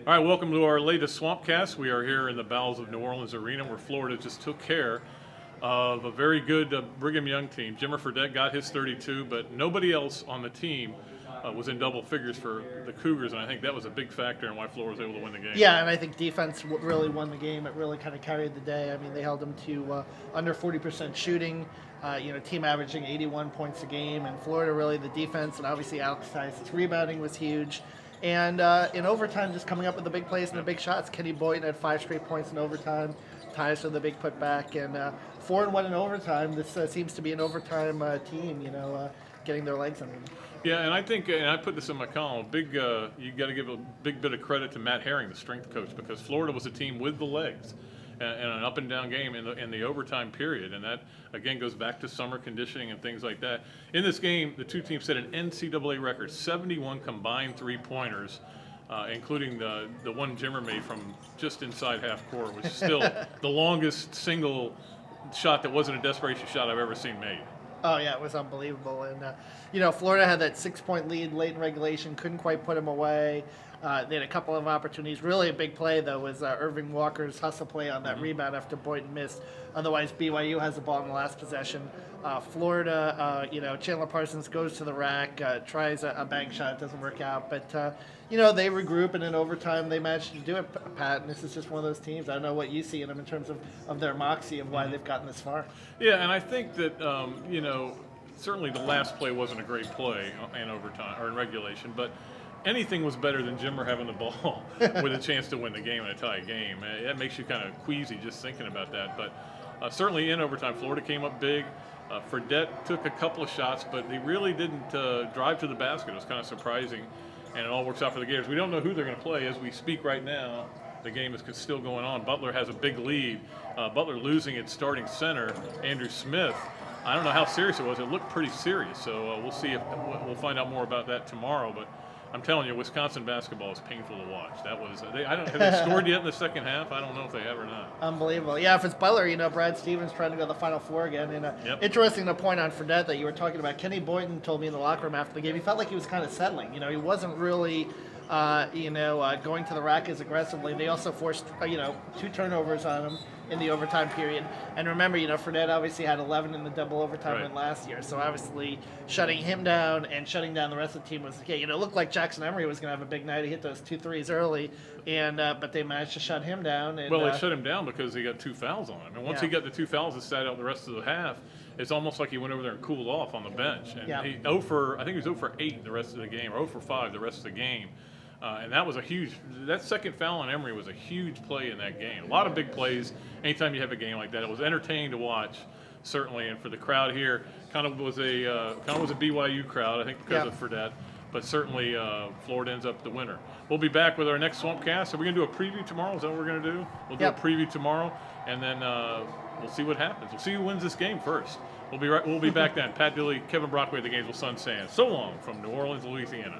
All right, welcome to our latest Swampcast. We are here in the bowels of New Orleans Arena where Florida just took care of a very good Brigham Young team. Jimmer Fredette got his 32, but nobody else on the team was in double figures for the Cougars, and I think that was a big factor in why Florida was able to win the game. Yeah, and I think defense really won the game. It really kind of carried the day. I mean, they held them to under 40% shooting, team averaging 81 points a game, and Florida really the defense, and obviously Alex Tyus' rebounding was huge. And in overtime, just coming up with the big plays and the big shots. Kenny Boynton had 5 straight points in overtime. Tyus with the big putback, and 4-1 in overtime. This seems to be an overtime team, getting their legs under them. Yeah, and I think, and I put this in my column, you got to give a big bit of credit to Matt Herring, the strength coach, because Florida was a team with the legs and an up and down game in the overtime period, and that again goes back to summer conditioning and things like that. In this game, the two teams set an NCAA record, 71 combined 3-pointers, including the one Jimmer made from just inside half court, which is still the longest single shot that wasn't a desperation shot I've ever seen made. Oh, yeah, it was unbelievable. And, Florida had that 6-point lead late in regulation, couldn't quite put them away. They had a couple of opportunities. Really a big play, though, was Irving Walker's hustle play on that rebound after Boynton missed. Otherwise, BYU has the ball in the last possession. Florida, Chandler Parsons goes to the rack, tries a bank shot. It doesn't work out. But, they regroup, and in overtime they managed to do it, Pat. And this is just one of those teams. I don't know what you see in them in terms of their moxie of why they've gotten this far. Yeah, and I think that, certainly the last play wasn't a great play in overtime or in regulation, but anything was better than Jimmer having the ball with a chance to win the game in a tie game. That makes you kind of queasy just thinking about that. But certainly in overtime, Florida came up big. Fredette took a couple of shots, but he really didn't drive to the basket. It was kind of surprising, and it all works out for the Gators. We don't know who they're going to play as we speak right now. The game is still going on. Butler has a big lead. Butler losing its starting center, Andrew Smith. I don't know how serious it was. It looked pretty serious, so we'll see if we'll find out more about that tomorrow. But I'm telling you, Wisconsin basketball is painful to watch. That was have they scored yet in the second half? I don't know if they have or not. Unbelievable. Yeah, if it's Butler, Brad Stevens trying to go to the Final Four again. And Interesting to point on Fredette that you were talking about. Kenny Boynton told me in the locker room after the game he felt like he was kind of settling. He wasn't really going to the rack as aggressively. They also forced 2 turnovers on him in the overtime period. And remember, Fredette obviously had 11 in the double overtime win last year. So obviously shutting him down and shutting down the rest of the team was okay. It looked like Jackson Emery was going to have a big night. He hit those 2 threes early, and but they managed to shut him down. And, they shut him down because he got 2 fouls on him. And once he got the 2 fouls and sat out the rest of the half, it's almost like he went over there and cooled off on the bench. And I think he was 0 for 8 the rest of the game, or 0 for 5 the rest of the game. And that was that second foul on Emery was a huge play in that game. A lot of big plays anytime you have a game like that. It was entertaining to watch, certainly, and for the crowd here, kind of was a BYU crowd, I think, because of Fredette. But certainly, Florida ends up the winner. We'll be back with our next Swampcast. Are we going to do a preview tomorrow? Is that what we're going to do? We'll do a preview tomorrow, and then we'll see what happens. We'll see who wins this game first. We'll be back then. Pat Dilley, Kevin Brockway, the Gainesville Sun saying so long from New Orleans, Louisiana.